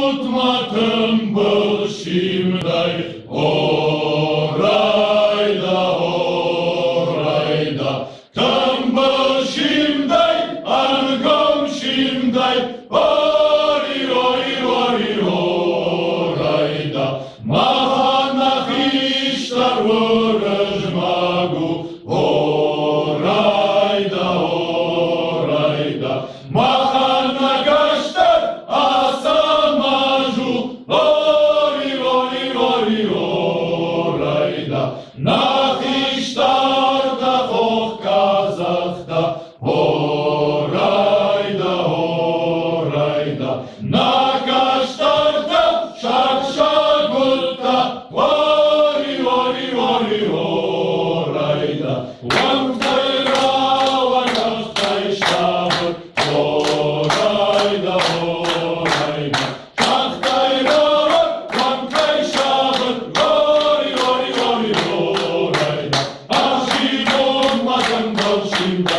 Unutmadım bu şimdi orayda tembel şimdi argom şimdi ori orayda mahanah işler vuruşmagu orayda mahana gaştar asamaju ori orayda nahiştar da hoh kazakta orayda nagaştar da şakşagutta ori orayda vantayra vanahtay şabır orayda tahtayra vantay şabır ori orayda aşık olmadan kal şimdi